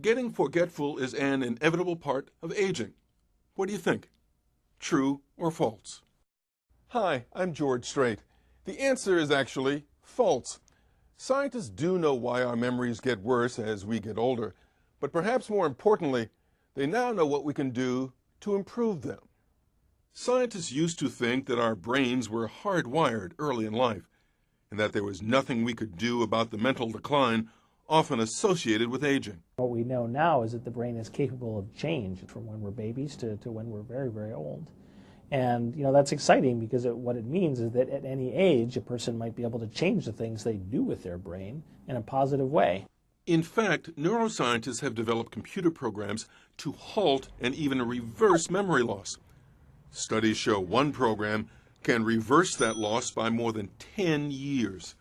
Getting forgetful is an inevitable part of aging. What do you think? True or false? Hi, I'm George Strait. The answer is actually false. Scientists do know why our memories get worse as we get older, but perhaps more importantly, they now know what we can do to improve them. Scientists used to think that our brains were hardwired early in life, and that there was nothing we could do about the mental decline often associated with aging. What we know now is that the brain is capable of change from when we're babies to when we're very, very old. And that's exciting because what it means is that at any age, a person might be able to change the things they do with their brain in a positive way. In fact, neuroscientists have developed computer programs to halt and even reverse memory loss. Studies show one program can reverse that loss by more than 10 years.